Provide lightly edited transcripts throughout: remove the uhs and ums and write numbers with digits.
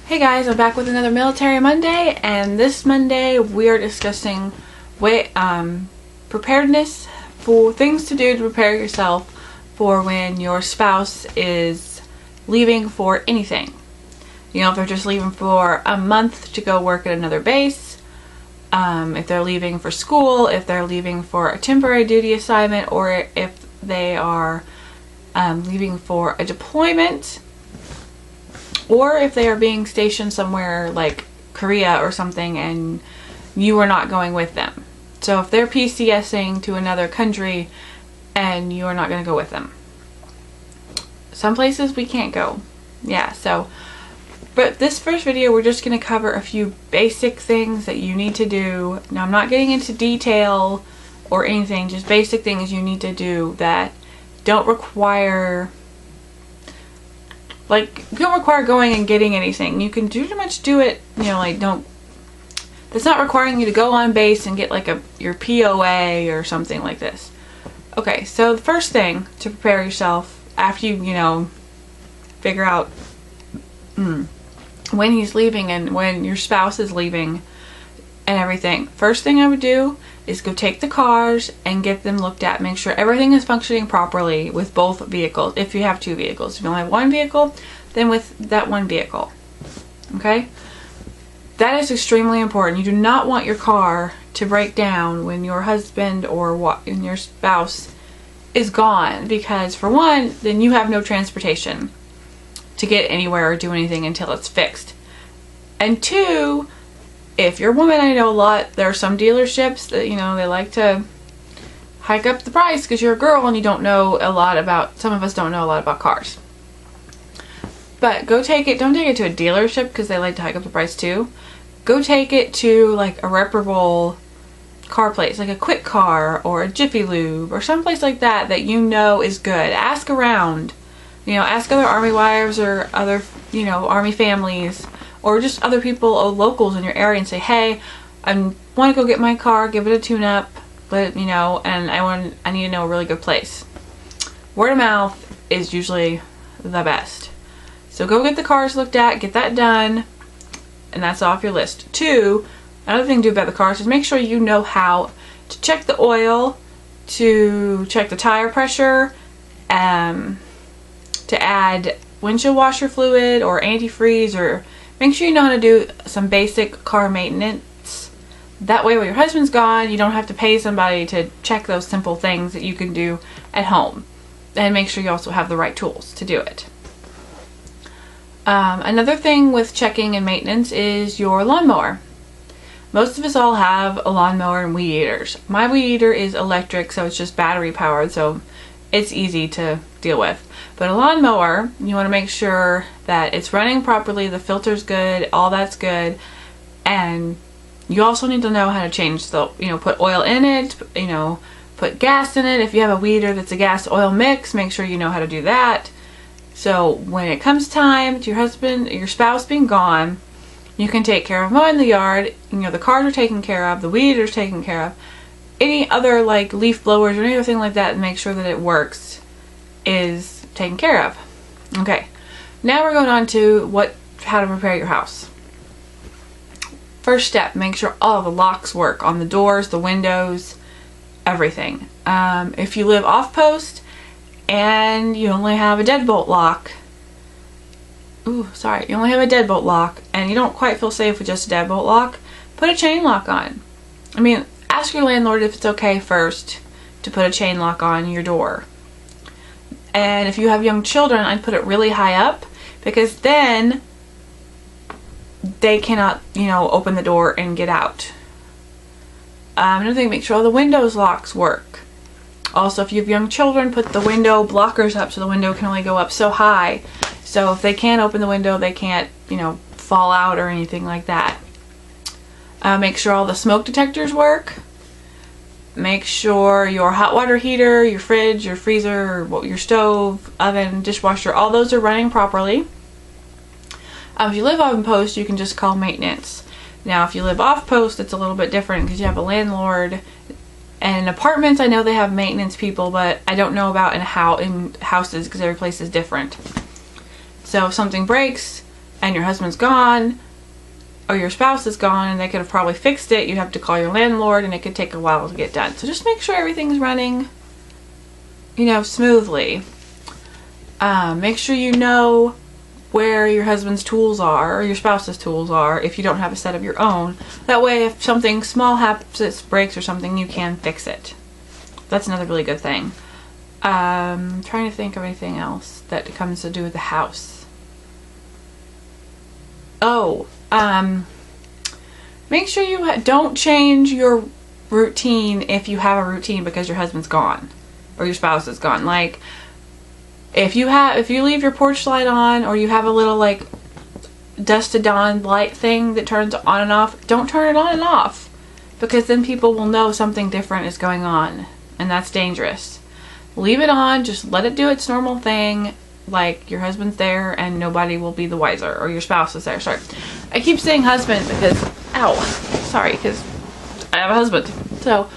Hey guys, I'm back with another Military Monday, and this Monday we are discussing preparedness for things to do to prepare yourself for when your spouse is leaving for anything. You know, if they're just leaving for a month to go work at another base, if they're leaving for school, if they're leaving for a temporary duty assignment, or if they are leaving for a deployment, or if they are being stationed somewhere like Korea or something and you are not going with them. So if they're PCSing to another country and you are not going to go with them. Some places we can't go. But this first video we're just going to cover a few basic things that you need to do. Now I'm not getting into detail or anything, just basic things you need to do that don't require going and getting anything. You can pretty much do it, it's not requiring you to go on base and get like your POA or something like this. Okay, so the first thing to prepare yourself after you figure out when he's leaving and when your spouse is leaving and everything. First thing I would do is go take the cars and get them looked at. Make sure everything is functioning properly with both vehicles. If you have two vehicles. If you only have one vehicle, then with that one vehicle. Okay? That is extremely important. You do not want your car to break down when your husband or when your spouse is gone, because for one, then you have no transportation to get anywhere or do anything until it's fixed. And two, if you're a woman, I know a lot, there are some dealerships that, they like to hike up the price because you're a girl and you don't know a lot about, some of us don't know a lot about cars. But don't take it to a dealership because they like to hike up the price too. Go take it to like a reputable car place, like a Quick Car or a Jiffy Lube or someplace like that is good. Ask around. Ask other Army wives or other, Army families, or just other people or locals in your area and say, hey, I want to go get my car, give it a tune-up, and I need to know a really good place. Word of mouth is usually the best. So go get the cars looked at, get that done, and that's off your list. Two, another thing to do about the cars is make sure you know how to check the oil, to check the tire pressure, to add windshield washer fluid or antifreeze, or make sure you know how to do some basic car maintenance. That way when your husband's gone, you don't have to pay somebody to check those simple things that you can do at home. And make sure you also have the right tools to do it. Another thing with checking and maintenance is your lawnmower. Most of us all have a lawnmower and weed eaters. My weed eater is electric, so it's just battery powered, so it's easy to deal with. But a lawnmower, you want to make sure that it's running properly, the filter's good, all that's good, and you also need to know how to change the, put oil in it, put gas in it. If you have a weed eater that's a gas oil mix, make sure you know how to do that. So when it comes time to your spouse being gone, you can take care of mowing the yard, the cars are taken care of, the weed eater's taken care of, any other like leaf blowers or anything like that, and make sure that it works is taken care of. Okay, now we're going on to how to prepare your house. First step, make sure all the locks work on the doors, the windows, everything. If you live off post and you only have a deadbolt lock, you only have a deadbolt lock and you don't quite feel safe with just a deadbolt lock, put a chain lock on. Ask your landlord if it's okay first to put a chain lock on your door. And if you have young children, I'd put it really high up, because then they cannot, open the door and get out. Another thing, make sure all the windows locks work. Also, if you have young children, put the window blockers up so the window can only go up so high. So if they can't open the window, they can't, fall out or anything like that. Make sure all the smoke detectors work. Make sure your hot water heater, your fridge, your freezer, your stove, oven, dishwasher, all those are running properly. If you live on post, you can just call maintenance. Now, if you live off post, it's a little bit different because you have a landlord. And in apartments, I know they have maintenance people, but I don't know about in houses because every place is different. So if something breaks and your husband's gone or your spouse is gone and they could have probably fixed it, you have to call your landlord and it could take a while to get done. So just make sure everything's running, you know, smoothly. Make sure you know where your husband's tools are or your spouse's tools are if you don't have a set of your own. That way if something small happens, breaks or something, you can fix it. That's another really good thing. Trying to think of anything else that comes to do with the house. Oh, make sure you don't change your routine if you have a routine because your husband's gone or your spouse is gone. Like if you leave your porch light on or you have a little like dusk to dawn light thing that turns on and off, don't turn it on and off, because then people will know something different is going on and that's dangerous. Leave it on, just let it do its normal thing, like your husband's there and nobody will be the wiser, or your spouse is there. Sorry, I keep saying husband because because I have a husband. So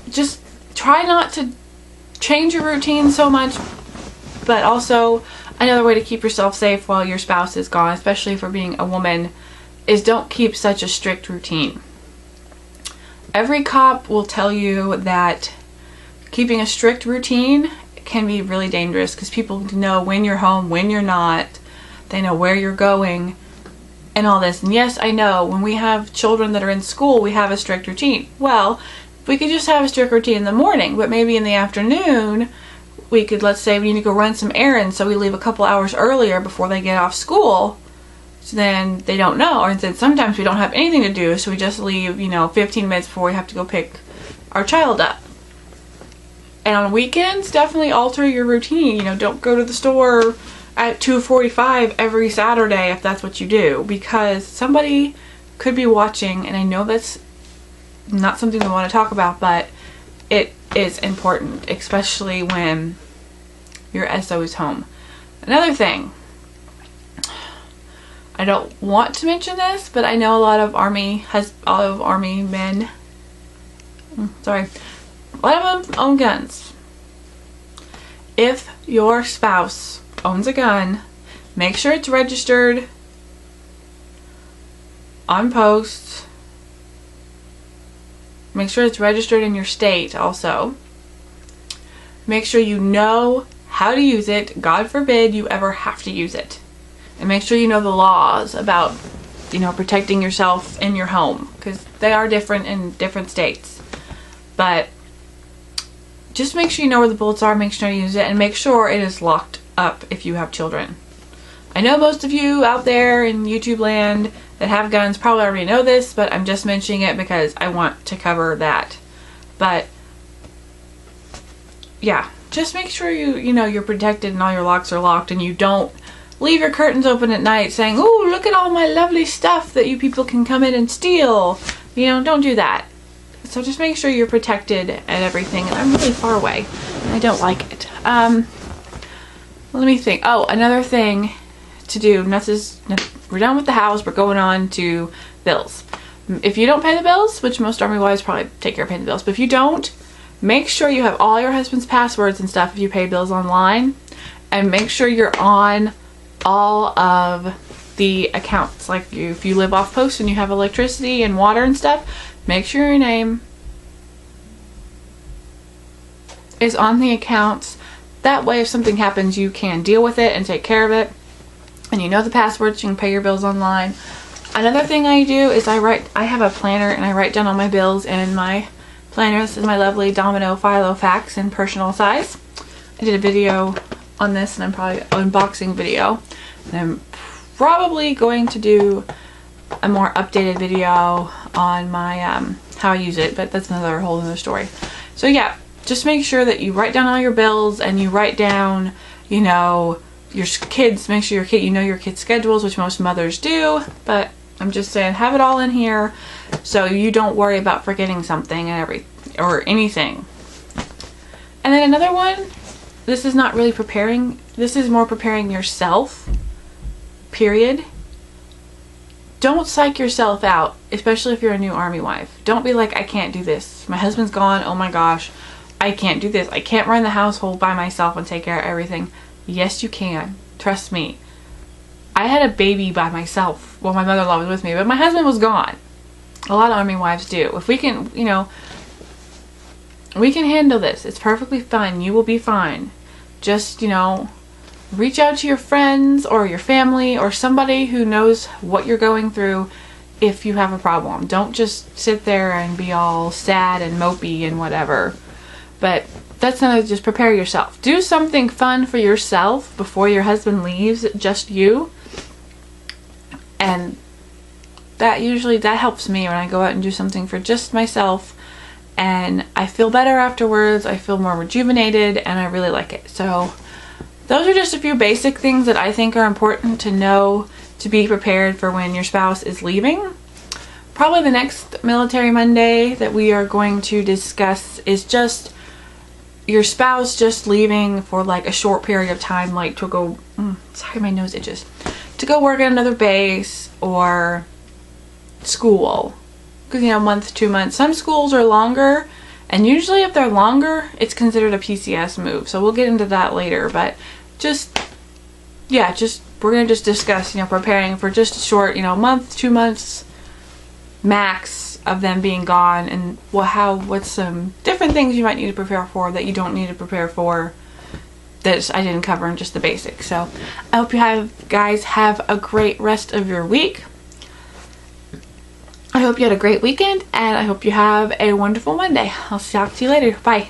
just try not to change your routine so much, but also another way to keep yourself safe while your spouse is gone, especially for being a woman, is don't keep such a strict routine. Every cop will tell you that keeping a strict routine can be really dangerous because people know when you're home, when you're not. They know where you're going and all this. And yes, I know when we have children that are in school, we have a strict routine. Well, we could just have a strict routine in the morning, but maybe in the afternoon, we could, let's say we need to go run some errands, so we leave a couple hours earlier before they get off school, so then they don't know. Or then sometimes we don't have anything to do, so we just leave, 15 minutes before we have to go pick our child up. And on weekends, definitely alter your routine. Don't go to the store at 2:45 every Saturday if that's what you do, because somebody could be watching, and I know that's not something we want to talk about, but it is important, especially when your SO is home. Another thing, I don't want to mention this, but I know a lot of army men, a lot of them own guns. If your spouse owns a gun, make sure it's registered on post. Make sure it's registered in your state also. Make sure you know how to use it. God forbid you ever have to use it. And make sure you know the laws about, protecting yourself in your home, because they are different in different states. But just make sure you know where the bullets are, make sure you use it, and make sure it is locked up if you have children. I know most of you out there in YouTube land that have guns probably already know this, but I'm just mentioning it because I want to cover that. But yeah, just make sure you're protected and all your locks are locked, and you don't leave your curtains open at night saying, "Oh, look at all my lovely stuff that you people can come in and steal." Don't do that. So just make sure you're protected and everything. And I'm really far away and I don't like it. Let me think. Oh, another thing to do. We're done with the house. We're going on to bills. If you don't pay the bills, which most army wives probably take care of paying the bills, but if you don't, make sure you have all your husband's passwords and stuff if you pay bills online, and make sure you're on all of the accounts. Like if you live off post and you have electricity and water and stuff, make sure your name is on the accounts. That way if something happens, you can deal with it and take care of it, and you know the passwords, you can pay your bills online. Another thing I do is I have a planner and I write down all my bills in my planner. This is my lovely Domino Filofax in personal size. I did a video on this, and I'm probably unboxing video, and I'm probably going to do a more updated video on my how I use it, but that's another whole other story. So yeah, just make sure that you write down all your bills, and you write down your kids. Make sure your kids' schedules, which most mothers do, but I'm just saying have it all in here so you don't worry about forgetting something or anything. And then another one, this is not really preparing, this is more preparing yourself, period. Don't psych yourself out, especially if you're a new army wife. Don't be like, I can't do this. My husband's gone. Oh my gosh. I can't do this. I can't run the household by myself and take care of everything. Yes, you can. Trust me. I had a baby by myself while my mother-in-law was with me, but my husband was gone. A lot of Army wives do. If we can, you know, we can handle this. It's perfectly fine. You will be fine. Just, you know, reach out to your friends or your family or somebody who knows what you're going through if you have a problem. Don't just sit there and be all sad and mopey and whatever. But that's not, just prepare yourself. Do something fun for yourself before your husband leaves, just you. And that helps me when I go out and do something for just myself. And I feel better afterwards. I feel more rejuvenated and I really like it. So those are just a few basic things that I think are important to know to be prepared for when your spouse is leaving. Probably the next Military Monday that we are going to discuss is just your spouse just leaving for like a short period of time, like to go, sorry my nose itches, to go work at another base or school. Because, you know, month, 2 months. Some schools are longer, and usually if they're longer, it's considered a PCS move. So we'll get into that later, but just, yeah, we're going to just discuss, you know, preparing for just a short, you know, month, 2 months max of them being gone, and what's some different things you might need to prepare for that you don't need to prepare for that I didn't cover in just the basics. So I hope you guys have a great rest of your week. I hope you had a great weekend, and I hope you have a wonderful Monday. I'll talk to you later. Bye.